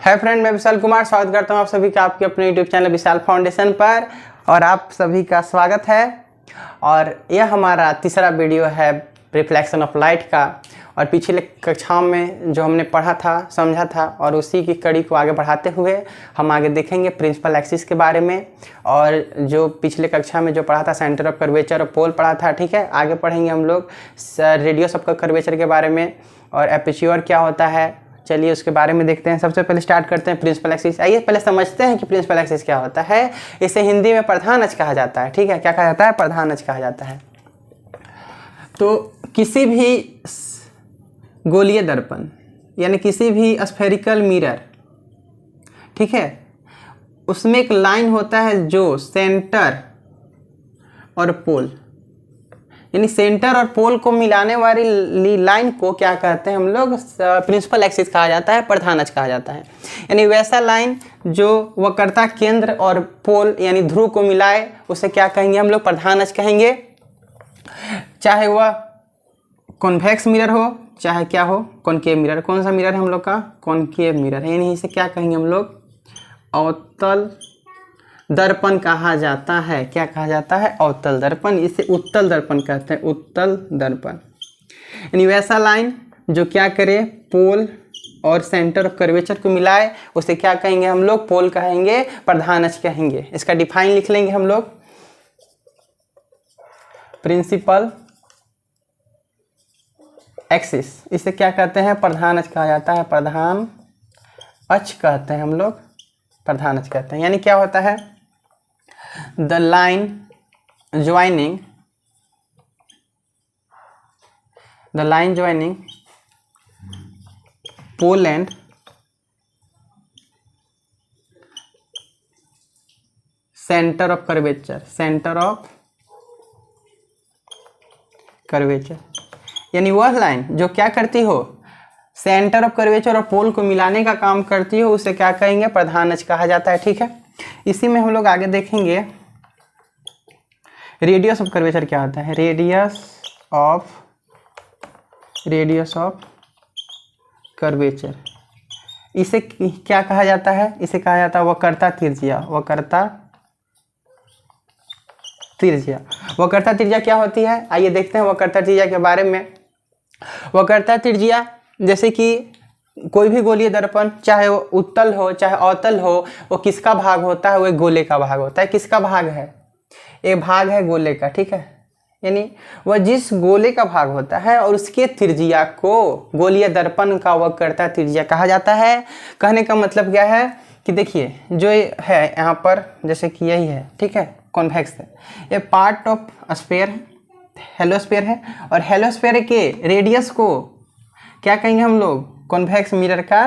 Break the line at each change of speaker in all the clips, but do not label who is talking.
है फ्रेंड, मैं विशाल कुमार स्वागत करता हूं आप सभी का आपके अपने यूट्यूब चैनल विशाल फाउंडेशन पर। और आप सभी का स्वागत है। और यह हमारा तीसरा वीडियो है रिफ्लेक्शन ऑफ लाइट का। और पिछले कक्षाओं में जो हमने पढ़ा था, समझा था, और उसी की कड़ी को आगे बढ़ाते हुए हम आगे देखेंगे प्रिंसिपल एक्सिस के बारे में। और जो पिछले कक्षा में जो पढ़ा था सेंटर ऑफ कर्वेचर और पोल पढ़ा था, ठीक है। आगे पढ़ेंगे हम लोग रेडियस ऑफ कर्वेचर के बारे में और एपर्च्योर क्या होता है। चलिए उसके बारे में देखते हैं। सबसे पहले स्टार्ट करते हैं प्रिंसिपल एक्सिस। आइए पहले समझते हैं कि प्रिंसिपल एक्सिस क्या होता है। इसे हिंदी में प्रधान अक्ष कहा जाता है, ठीक है। क्या कहा जाता है? प्रधान अक्ष कहा जाता है। तो किसी भी गोलीय दर्पण यानी किसी भी स्फेरिकल मिरर, ठीक है, उसमें एक लाइन होता है जो सेंटर और पोल यानी सेंटर और पोल को मिलाने वाली लाइन को क्या कहते हैं हम लोग? प्रिंसिपल एक्सिस कहा जाता है, प्रधान अक्ष कहा जाता है। यानी वैसा लाइन जो वक्रता केंद्र और पोल यानी ध्रुव को मिलाए उसे क्या कहेंगे हम लोग? प्रधान अक्ष कहेंगे। चाहे वह कॉन्वेक्स मिरर हो चाहे क्या हो, कॉनकेव मिरर। कौन सा मिरर है हम लोग का? कॉनकेव मिरर है। यानी इसे क्या कहेंगे हम लोग? अवतल दर्पण कहा जाता है। क्या कहा जाता है? अवतल दर्पण। इसे उत्तल दर्पण कहते हैं, उत्तल दर्पण। यानी वैसा लाइन जो क्या करे? पोल और सेंटर ऑफ कर्वेचर को मिलाए उसे क्या कहेंगे हम लोग? पोल कहेंगे, प्रधान अक्ष कहेंगे। इसका डिफाइन लिख लेंगे हम लोग। प्रिंसिपल एक्सिस, इसे क्या कहते हैं? प्रधान अक्ष कहा जाता है, प्रधान अक्ष कहते हैं हम लोग, प्रधान अक्ष कहते हैं। यानी क्या होता है? The line joining pole and center of curvature, यानी वह लाइन जो क्या करती हो? सेंटर ऑफ कर्वेचर और पोल को मिलाने का काम करती हो, उसे क्या कहेंगे? प्रधान अक्ष कहा जाता है, ठीक है। इसी में हम लोग आगे देखेंगे रेडियस ऑफ कर्वेचर क्या होता है। रेडियस ऑफ कर्वेचर, इसे क्या कहा जाता है? इसे कहा जाता है वक्रता त्रिज्या। वक्रता त्रिज्या क्या होती है? आइए देखते हैं वक्रता त्रिज्या के बारे में। वक्रता त्रिज्या जैसे कि कोई भी गोलीय दर्पण, चाहे वो उत्तल हो चाहे अवतल हो, वो किसका भाग होता है? वो एक गोले का भाग होता है। किसका भाग है? एक भाग है गोले का, ठीक है। यानी वह जिस गोले का भाग होता है और उसके त्रिज्या को गोलीय दर्पण का वक्रता त्रिज्या कहा जाता है। कहने का मतलब क्या है कि देखिए जो है यहाँ पर, जैसे कि यही है, ठीक है, कॉन्वेक्स है, ये पार्ट ऑफ स्फीयर है, हेलोस्फीयर है। और हेलोस्फीयर के रेडियस को क्या कहेंगे हम लोग? कॉन्वेक्स मिरर का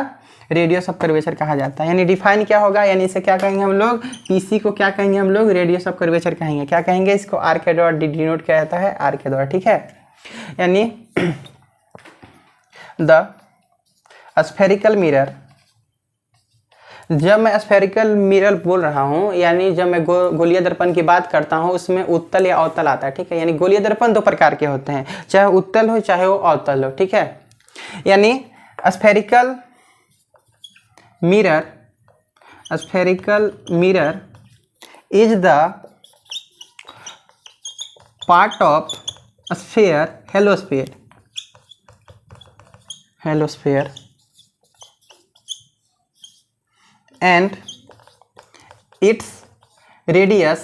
रेडियस ऑफ कर्वेचर कहा जाता है। यानी डिफाइन क्या होगा? यानी इसे क्या कहेंगे हम लोग? पीसी को क्या कहेंगे हम लोग? रेडियस ऑफ कर्वेचर कहेंगे। क्या कहेंगे? इसको आर के द्वारा डिनोट किया जाता है, आर के द्वारा, ठीक है। यानी द स्फेरिकल मिरर, जब मैं स्फेरिकल मिरर बोल रहा हूँ यानी जब मैं गोलीय दर्पण की बात करता हूँ उसमें उत्तल या अवतल आता है, ठीक है। यानी गोलीय दर्पण दो प्रकार के होते हैं, चाहे उत्तल हो चाहे वो अवतल हो, ठीक है। यानी spherical mirror is the part of sphere hollow sphere and its radius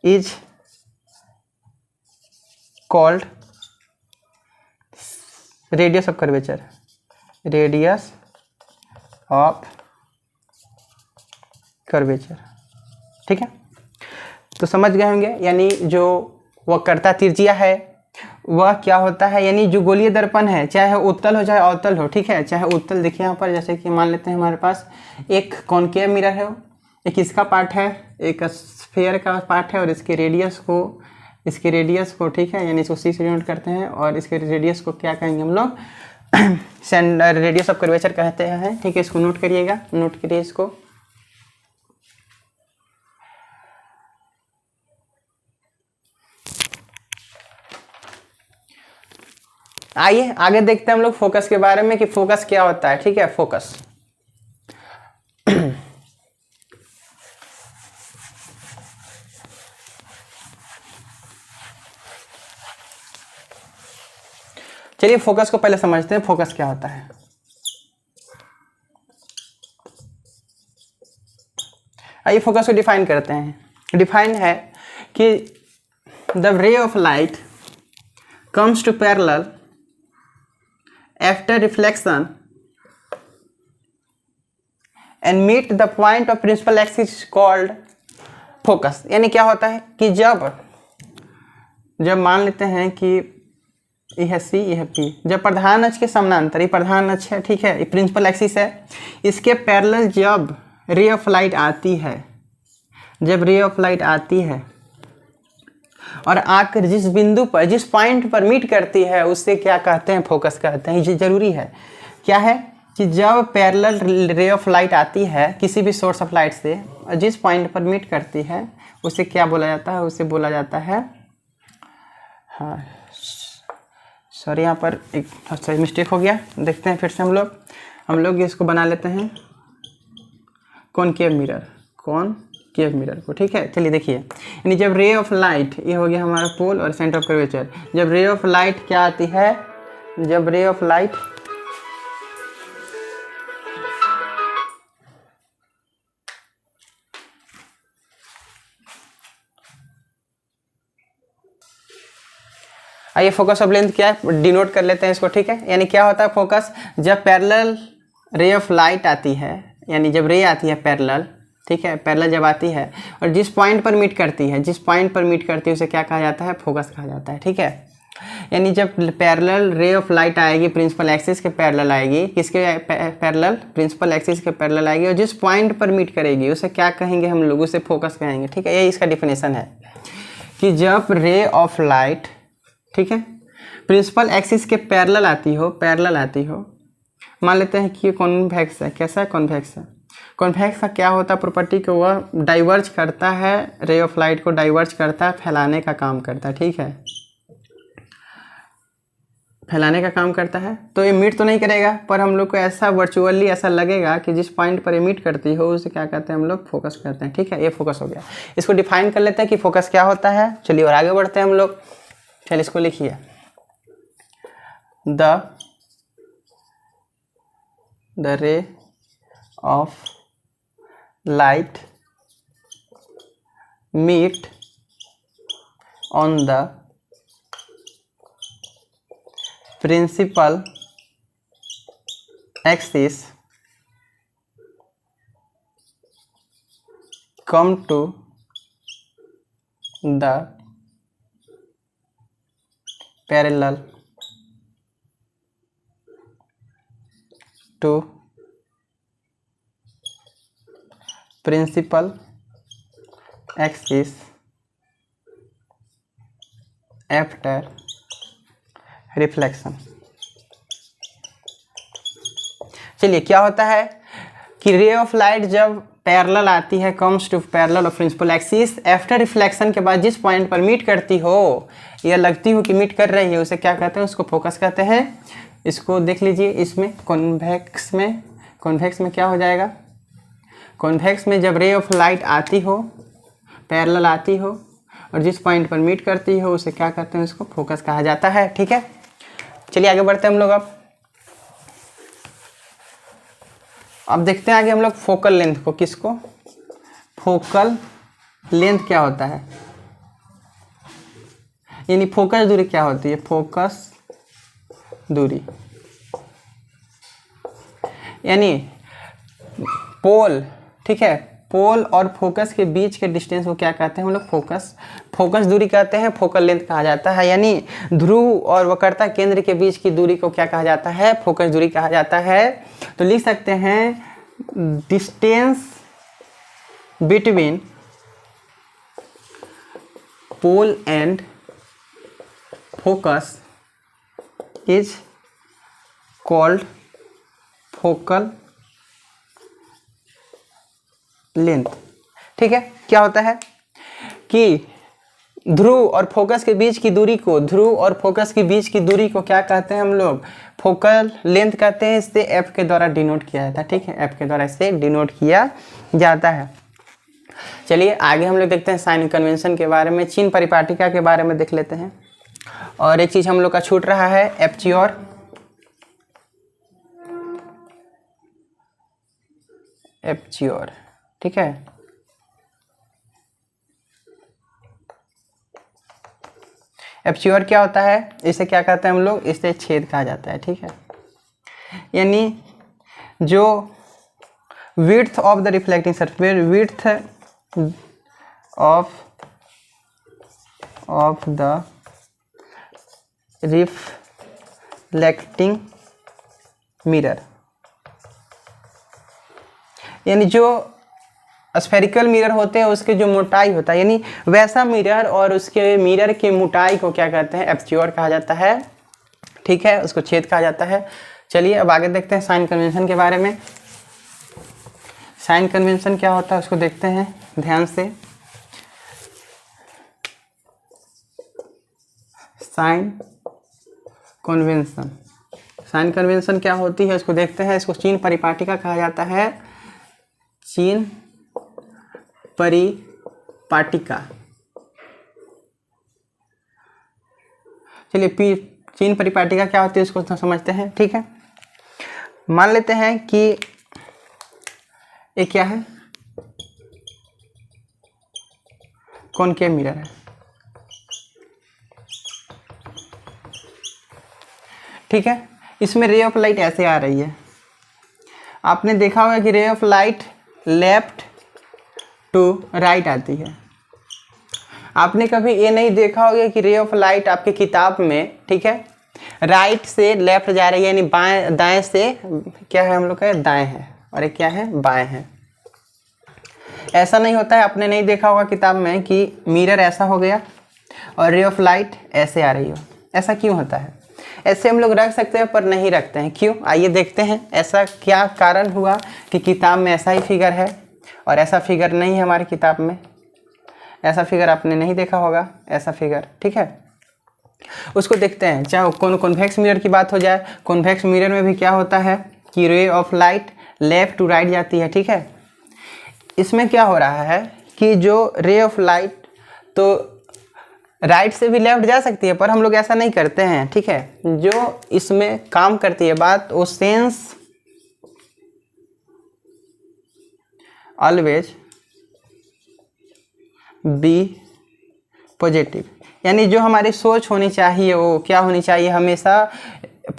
is called radius of curvature, ठीक है। तो समझ गए होंगे। यानी जो वक्रता त्रिज्या है वह क्या होता है? यानी जो गोलीय दर्पण है, चाहे उत्तल हो चाहे अवतल हो, ठीक है। चाहे उत्तल, देखिए यहाँ पर जैसे कि मान लेते हैं हमारे पास एक कॉनकेव मिरर है, एक इसका पार्ट है, एक स्फीयर का पार्ट है, और इसके रेडियस को ठीक है, यानी इसको सी से डिनोट करते हैं। और इसके रेडियस को क्या कहेंगे हम लोग? रेडियस ऑफ कर्वेचर कहते हैं, ठीक है। इसको नोट करिएगा, नोट करिए इसको। आइए आगे देखते हैं हम लोग फोकस के बारे में कि फोकस क्या होता है। ठीक है, फोकस चलिए फोकस को पहले समझते हैं, फोकस क्या होता है। आइए फोकस को डिफाइन करते हैं। डिफाइन है कि the ray of light comes to parallel after reflection and meet the point of principal axis called focus. यानी क्या होता है कि जब मान लेते हैं कि यह सी यह पी, जब प्रधान अक्ष के समानांतर, ये प्रधान अक्ष है, ठीक है, ये प्रिंसिपल एक्सिस है, इसके पैरेलल जब रे ऑफ लाइट आती है, जब रे ऑफ लाइट आती है और आकर जिस बिंदु पर, जिस पॉइंट पर मीट करती है, उससे क्या कहते हैं, फोकस कहते हैं। ये जरूरी है। क्या है कि जब पैरेलल रे ऑफ लाइट आती है किसी भी सोर्स ऑफ लाइट से और जिस पॉइंट पर मीट करती है, उसे क्या बोला जाता है, उसे बोला जाता है, हाँ सॉरी यहाँ पर एक सही मिस्टेक हो गया, देखते हैं फिर से हम लोग इसको बना लेते हैं कॉनकेव मिरर को। ठीक है, चलिए देखिए, यानी जब रे ऑफ लाइट, ये हो गया हमारा पोल और सेंटर ऑफ कर्वेचर, जब रे ऑफ लाइट क्या आती है, जब रे ऑफ लाइट आइए फोकस ऑफ लेंथ क्या है, डिनोट कर लेते हैं इसको। ठीक है, यानी क्या होता है फोकस, जब पैरेलल रे ऑफ लाइट आती है, यानी जब रे आती है पैरेलल, ठीक है, पैरेलल जब आती है और जिस पॉइंट पर मीट करती है, जिस पॉइंट पर मीट करती है उसे क्या कहा जाता है, फोकस कहा जाता है। ठीक है, यानी जब पैरेलल रे ऑफ लाइट आएगी प्रिंसिपल एक्सिस के पैरेलल आएगी, किसके पैरेलल, प्रिंसिपल एक्सिस के पैरेलल आएगी और जिस पॉइंट पर मीट करेगी उसे क्या कहेंगे हम लोग, उसे फोकस कहेंगे। ठीक है, यही इसका डिफिनेशन है कि जब रे ऑफ लाइट, ठीक है, प्रिंसिपल एक्सिस के पैरेलल आती हो, मान लेते हैं कि ये कॉन्वेक्स है। कैसा है, कॉन्वेक्स है। कॉन्वेक्स का क्या होता है प्रॉपर्टी को, वह डाइवर्ज करता है, रे ऑफ लाइट को डाइवर्ज करता है, फैलाने का काम करता है। ठीक है, फैलाने का काम करता है। तो ये मीट तो नहीं करेगा, पर हम लोग को ऐसा वर्चुअली ऐसा लगेगा कि जिस पॉइंट पर ये मीट करती हो उसे क्या कहते हैं हम लोग, फोकस कहते हैं। ठीक है, ये फोकस हो गया। इसको डिफाइन कर लेते हैं कि फोकस क्या होता है। चलिए और आगे बढ़ते हैं हम लोग। चलिए इसको लिखिए, the ray of light meet on the principal axis come to the parallel to principal axis after reflection. चलिए क्या होता है कि रे ऑफ लाइट जब पैरेलल आती है, comes to parallel of principal axis after reflection के बाद जिस पॉइंट पर मीट करती हो या लगती हो कि मीट कर रही है, उसे क्या कहते हैं, उसको फोकस कहते हैं। इसको देख लीजिए, इसमें कॉन्वेक्स में क्या हो जाएगा, कॉन्वेक्स में जब रे ऑफ लाइट आती हो, पैरेलल आती हो और जिस पॉइंट पर मीट करती हो उसे क्या कहते हैं, उसको फोकस कहा जाता है। ठीक है, चलिए आगे बढ़ते हैं हम लोग। अब देखते हैं आगे हम लोग फोकल लेंथ को। किसको, फोकल लेंथ क्या होता है, यानी फोकस दूरी क्या होती है, फोकस दूरी यानी पोल, ठीक है, पोल और फोकस के बीच के डिस्टेंस को क्या कहते हैं हम लोग, फोकस दूरी कहते हैं, फोकल लेंथ कहा जाता है। यानी ध्रुव और वक्रता केंद्र के बीच की दूरी को क्या कहा जाता है, फोकस दूरी कहा जाता है। तो लिख सकते हैं distance between pole and focus is called focal length. ठीक है, क्या होता है कि ध्रुव और फोकस के बीच की दूरी को, ध्रुव और फोकस के बीच की दूरी को क्या कहते हैं हम लोग, फोकल लेंथ कहते हैं। इससे एफ के द्वारा डिनोट किया जाता है, ठीक है, एफ के द्वारा इससे डिनोट किया जाता है। चलिए आगे हम लोग देखते हैं साइन कन्वेंशन के बारे में, चीन परिपाटिका के बारे में देख लेते हैं। और एक चीज हम लोग का छूट रहा है, एप्च्योर, एप्च्योर, ठीक है। एप्च्योर क्या होता है, इसे क्या कहते हैं हम लोग, इसे छेद कहा जाता है, ठीक है। यानी जो width of the reflecting surface, width of the reflecting mirror, यानी जो स्फेरिकल मिरर होते हैं उसके जो मोटाई होता है, यानी वैसा मिरर और उसके मिरर की मोटाई को क्या कहते हैं, एप्च्योर कहा जाता है, ठीक है, उसको छेद कहा जाता है। चलिए अब आगे देखते हैं साइन कन्वेंशन के बारे में। साइन कन्वेंशन क्या होता है उसको देखते हैं ध्यान से। साइन कन्वेंशन, साइन कन्वेंशन क्या होती है उसको देखते हैं। इसको चीन परिपाटिका कहा जाता है, चीन परिपाटिका। चलिए चीन परिपाटिका क्या होती है उसको तो समझते हैं, ठीक है। मान लेते हैं कि ये क्या है, कॉनकेव मिरर है, ठीक है। इसमें रे ऑफ लाइट ऐसे आ रही है। आपने देखा होगा कि ray of light left to right आती है। आपने कभी ये नहीं देखा होगा कि रे ऑफ लाइट आपके किताब में, ठीक है, राइट से लेफ्ट जा रही है, यानी बाएं दाएं से क्या है हम लोग का दाएं है, और एक क्या है बाएं है। ऐसा नहीं होता है, आपने नहीं देखा होगा किताब में कि मिरर ऐसा हो गया और रे ऑफ लाइट ऐसे आ रही हो। ऐसा क्यों होता है? ऐसे हम लोग रख सकते हैं पर नहीं रखते हैं, क्यों? आइए देखते हैं ऐसा क्या कारण हुआ कि किताब में ऐसा ही फिगर है और ऐसा फिगर नहीं है हमारी किताब में। ऐसा फिगर आपने नहीं देखा होगा, ऐसा फिगर, ठीक है। उसको देखते हैं। चाहे कॉन्वेक्स मिरर की बात हो जाए, कॉन्वेक्स मिरर में भी क्या होता है कि ray of light left to right जाती है, ठीक है। इसमें क्या हो रहा है कि जो रे ऑफ लाइट तो राइट से भी लेफ्ट जा सकती है, पर हम लोग ऐसा नहीं करते हैं, ठीक है। जो इसमें काम करती है बात, वो सेंस ऑलवेज बी पॉजिटिव, यानी जो हमारी सोच होनी चाहिए वो क्या होनी चाहिए, हमेशा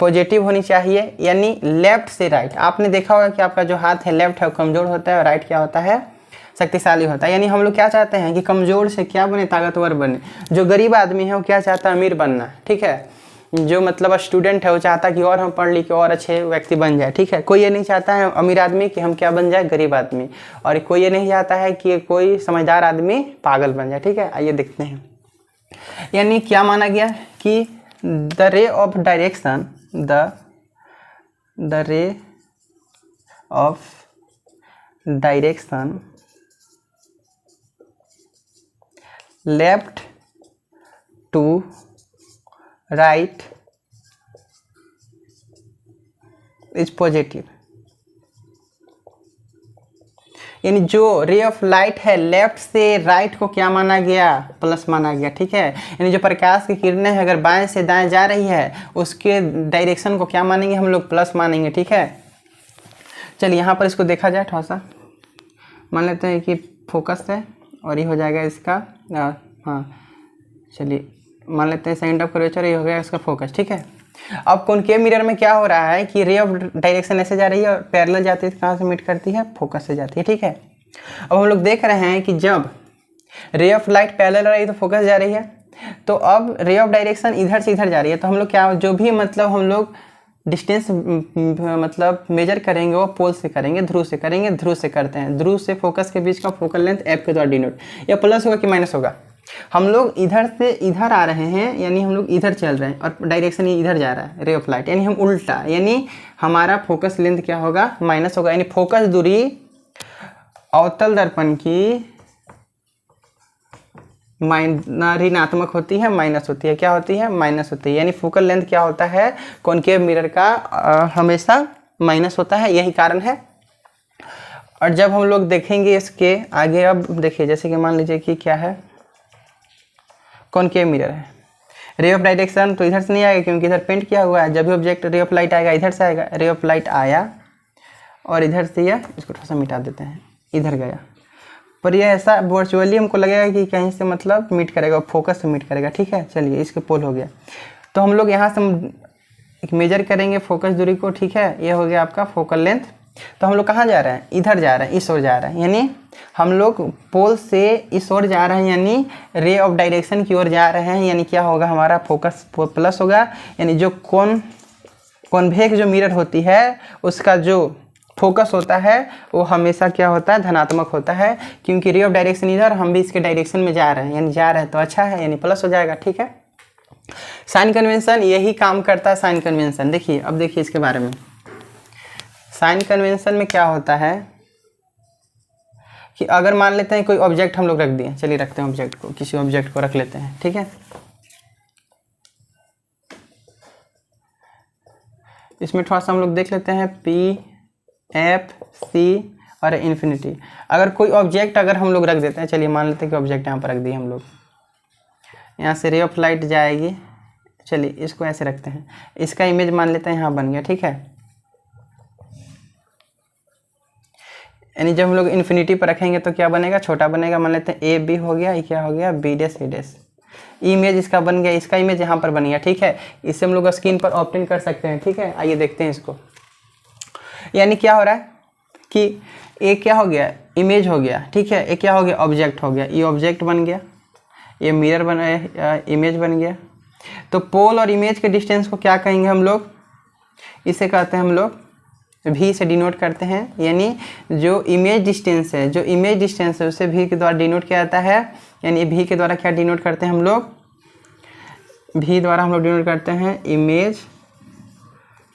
पॉजिटिव होनी चाहिए, यानी लेफ्ट से राइट। आपने देखा होगा कि आपका जो हाथ है लेफ्ट है वो कमज़ोर होता है और राइट क्या होता है, शक्तिशाली होता है। यानी हम लोग क्या चाहते हैं कि कमज़ोर से क्या बने, ताकतवर बने। जो गरीब आदमी है वो क्या चाहता है, अमीर बनना, ठीक है। जो मतलब स्टूडेंट है वो चाहता है कि और हम पढ़ लिख के और अच्छे व्यक्ति बन जाए, ठीक है। कोई ये नहीं चाहता है अमीर आदमी कि हम क्या बन जाए, गरीब आदमी, और कोई ये नहीं चाहता है कि कोई समझदार आदमी पागल बन जाए, ठीक है। आइए देखते हैं। यानी क्या माना गया कि the ray of direction, the ray of direction left to right is positive, यानी जो रे ऑफ लाइट है लेफ्ट से राइट को क्या माना गया, प्लस माना गया, ठीक है। यानी जो प्रकाश की किरणें है अगर बाएं से दाएं जा रही है उसके डायरेक्शन को क्या मानेंगे हम लोग, प्लस मानेंगे, ठीक है। चलिए यहाँ पर इसको देखा जाए थोड़ा सा। मान लेते हैं कि फोकस है और ये हो जाएगा इसका हाँ, चलिए मान लेते हैं सेंटर ऑफ कर्वेचर, ये हो गया इसका फोकस, ठीक है। अब कॉनकेव मिरर में क्या हो रहा है कि रे ऑफ डायरेक्शन ऐसे जा रही है और पैरेलल जाती है, कहाँ से मीट करती है, फोकस से जाती है, ठीक है। अब हम लोग देख रहे हैं कि जब रे ऑफ लाइट पैरेलल रही तो फोकस जा रही है, तो अब रे ऑफ डायरेक्शन इधर से इधर जा रही है, तो हम लोग क्या, जो भी मतलब हम लोग डिस्टेंस मतलब मेजर करेंगे वो पोल से करेंगे, ध्रुव से करेंगे, ध्रुव से करते हैं। ध्रुव से फोकस के बीच का फोकल लेंथ एफ के द्वारा डिनोट, या प्लस होगा कि माइनस होगा। हम लोग इधर से इधर आ रहे हैं, यानी हम लोग इधर चल रहे हैं और डायरेक्शन इधर जा रहा है रे ऑफ लाइट, यानी हम उल्टा, यानी हमारा फोकस लेंथ क्या होगा, माइनस होगा। यानी फोकस दूरी अवतल दर्पण की ऋणात्मक होती है, माइनस होती है, क्या होती है, माइनस होती है। यानी फोकल लेंथ क्या होता है, कॉनकेव मिरर का हमेशा माइनस होता है, यही कारण है। और जब हम लोग देखेंगे इसके आगे, अब देखिए जैसे कि मान लीजिए कि क्या है, कॉनकेव मिरर है, रे ऑफ डायरेक्शन तो इधर से नहीं आएगा क्योंकि इधर पेंट किया हुआ है। जब भी ऑब्जेक्ट रे ऑफ लाइट आएगा इधर से आएगा, रे ऑफ लाइट आया और इधर से यह, इसको थोड़ा सा मिटा देते हैं, इधर गया, पर यह ऐसा वर्चुअली हमको लगेगा कि कहीं से मतलब मीट करेगा, फोकस से मीट करेगा। ठीक है, चलिए इसके पोल हो गया। तो हम लोग यहाँ से हम एक मेजर करेंगे फोकस दूरी को। ठीक है, ये हो गया आपका फोकल लेंथ। तो हम लोग कहाँ जा रहे हैं, इधर जा रहे हैं, इस ओर जा रहे हैं, यानी हम लोग पोल से इस ओर जा रहे हैं, यानी रे ऑफ डायरेक्शन की ओर जा रहे हैं। यानी क्या होगा, हमारा फोकस प्लस होगा। यानी जो कॉन्वेक्स जो मिरर होती है उसका जो फोकस होता है वो हमेशा क्या होता है, धनात्मक होता है, क्योंकि रे ऑफ डायरेक्शन इधर, हम भी इसके डायरेक्शन में जा रहे हैं, यानी जा रहे हैं तो अच्छा है, यानी प्लस हो जाएगा। ठीक है, साइन कन्वेंशन यही काम करता है। साइन कन्वेंशन देखिए, अब देखिए इसके बारे में। साइन कन्वेंशन में क्या होता है कि अगर मान लेते हैं कोई ऑब्जेक्ट हम लोग रख दिए, चलिए रखते हैं ऑब्जेक्ट को, किसी ऑब्जेक्ट को रख लेते हैं। ठीक है, इसमें थोड़ा सा हम लोग देख लेते हैं, पी एफ सी और इन्फिनिटी। अगर कोई ऑब्जेक्ट अगर हम लोग रख देते हैं, चलिए मान लेते हैं कि ऑब्जेक्ट यहाँ पर रख दिए हम लोग, यहाँ से रे ऑफ लाइट जाएगी, चलिए इसको ऐसे रखते हैं, इसका इमेज मान लेते हैं यहाँ बन गया। ठीक है, यानी जब हम लोग इन्फिनिटी पर रखेंगे तो क्या बनेगा, छोटा बनेगा। मान लेते हैं ए बी हो गया, ये क्या हो गया, बी डैश ए डैश। इमेज इसका बन गया, इसका इमेज यहाँ पर बन गया। ठीक है, इससे हम लोग स्क्रीन पर ऑब्टेन कर सकते हैं। ठीक है, आइए देखते हैं इसको। यानी क्या हो रहा है कि एक क्या हो गया, इमेज हो गया। ठीक है, एक क्या हो गया, ऑब्जेक्ट हो गया। ये ऑब्जेक्ट बन गया, ये मिरर बना, इमेज बन गया। तो पोल और इमेज के डिस्टेंस को क्या कहेंगे हम लोग, इसे कहते हैं हम लोग भी से डिनोट करते हैं। यानी जो इमेज डिस्टेंस है, जो इमेज डिस्टेंस है उसे भी के द्वारा डिनोट किया जाता है। यानी भी के द्वारा क्या डिनोट करते हैं हम लोग, भी द्वारा हम लोग डिनोट करते हैं इमेज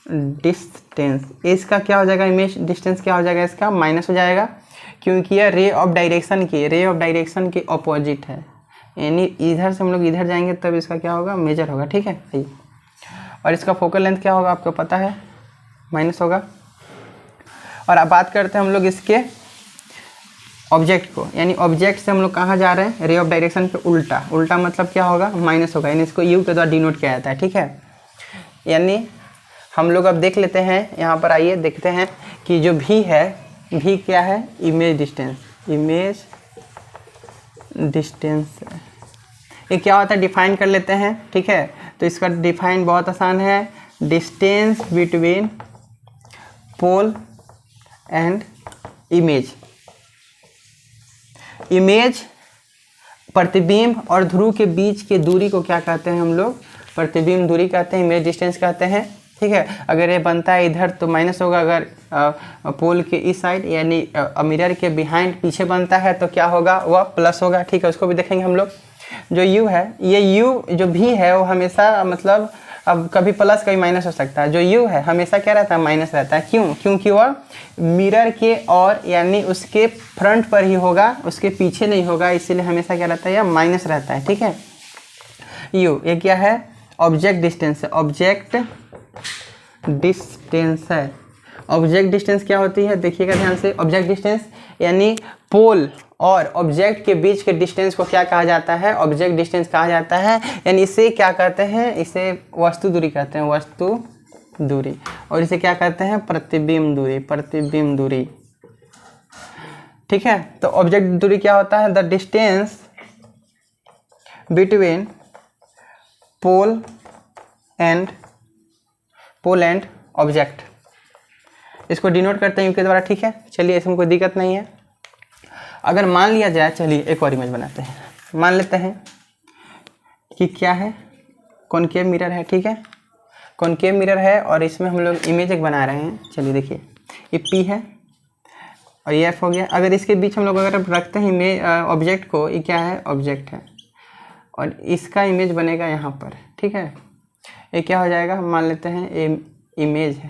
डिस्टेंस। इसका क्या हो जाएगा, इमेज डिस्टेंस क्या हो जाएगा, इसका माइनस हो जाएगा, क्योंकि यह रे ऑफ डायरेक्शन के अपोजिट है। यानी इधर से हम लोग इधर जाएंगे तब इसका क्या होगा, मेजर होगा। ठीक है, और इसका फोकल लेंथ क्या होगा आपको पता है, माइनस होगा। और अब बात करते हैं हम लोग इसके ऑब्जेक्ट को। यानी ऑब्जेक्ट से हम लोग कहाँ जा रहे हैं, रे ऑफ डायरेक्शन पे उल्टा। उल्टा मतलब क्या होगा, माइनस होगा, यानी इसको यू के द्वारा डिनोट किया जाता है। ठीक है, यानी हम लोग अब देख लेते हैं, यहाँ पर आइए देखते हैं कि जो भी है, भी क्या है, इमेज डिस्टेंस। इमेज डिस्टेंस ये क्या होता है, डिफाइन कर लेते हैं। ठीक है, तो इसका डिफाइन बहुत आसान है, distance between pole and image. Image प्रतिबिंब और ध्रुव के बीच के दूरी को क्या कहते हैं हम लोग, प्रतिबिंब दूरी कहते हैं, इमेज डिस्टेंस कहते हैं। ठीक है, अगर ये बनता है इधर तो माइनस होगा, अगर पोल के इस साइड यानी मिरर के बिहाइंड पीछे बनता है तो क्या होगा, वह प्लस होगा। ठीक है, उसको भी देखेंगे हम लोग। जो यू है, ये यू जो भी है वो हमेशा मतलब अब कभी प्लस कभी माइनस हो सकता है। जो यू है हमेशा क्या रहता है, माइनस रहता है। क्यों, क्योंकि वह मिरर के और यानी उसके फ्रंट पर ही होगा, उसके पीछे नहीं होगा, इसीलिए हमेशा क्या रहता है, यह माइनस रहता है। ठीक है, यू ये क्या है, ऑब्जेक्ट डिस्टेंस है, ऑब्जेक्ट डिस्टेंस है। ऑब्जेक्ट डिस्टेंस क्या होती है, देखिएगा ध्यान से। ऑब्जेक्ट डिस्टेंस यानी पोल और ऑब्जेक्ट के बीच के डिस्टेंस को क्या कहा जाता है, ऑब्जेक्ट डिस्टेंस कहा जाता है। यानी इसे क्या कहते हैं, इसे वस्तु दूरी कहते हैं, वस्तु दूरी। और इसे क्या कहते हैं, प्रतिबिंब दूरी, प्रतिबिंब दूरी। ठीक है, तो ऑब्जेक्ट दूरी क्या होता है, the distance between pole and object, इसको डिनोट करते हैं यू के द्वारा। ठीक है, चलिए इसमें कोई दिक्कत नहीं है। अगर मान लिया जाए, चलिए एक और इमेज बनाते हैं, मान लेते हैं कि क्या है, कॉनकेव मिरर है। ठीक है, कॉनकेव मिरर है और इसमें हम लोग इमेज एक बना रहे हैं। चलिए देखिए, ये पी है और ये एफ हो गया। अगर इसके बीच हम लोग अगर रखते हैं इमेज ऑब्जेक्ट को, ये क्या है, ऑब्जेक्ट है, और इसका इमेज बनेगा यहाँ पर। ठीक है, ये क्या हो जाएगा, मान लेते हैं ये इमेज है,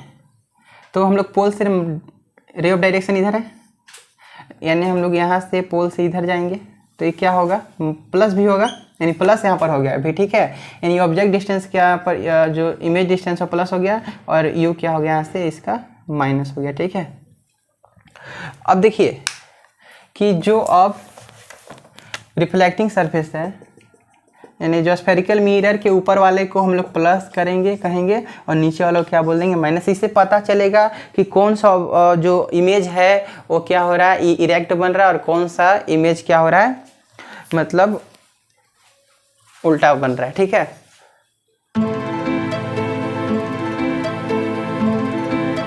तो हम लोग पोल से रे ऑफ डायरेक्शन इधर है, यानी हम लोग यहाँ से पोल से इधर जाएंगे तो ये क्या होगा, प्लस भी होगा, यानी प्लस यहाँ पर हो गया अभी, ठीक है। यानी ऑब्जेक्ट डिस्टेंस के यहाँ पर जो इमेज डिस्टेंस है प्लस हो गया, और यू क्या हो गया यहाँ से, इसका माइनस हो गया, ठीक है। अब देखिए कि जो अब रिफ्लेक्टिंग सरफेस है, यानी जो स्फेरिकल मिरर के ऊपर वाले को हम लोग प्लस कहेंगे और नीचे वालों को क्या बोल देंगे, माइनस। इससे पता चलेगा कि कौन सा जो इमेज है वो क्या हो रहा है, इरेक्ट बन रहा है, और कौन सा इमेज क्या हो रहा है, मतलब उल्टा बन रहा है, ठीक है।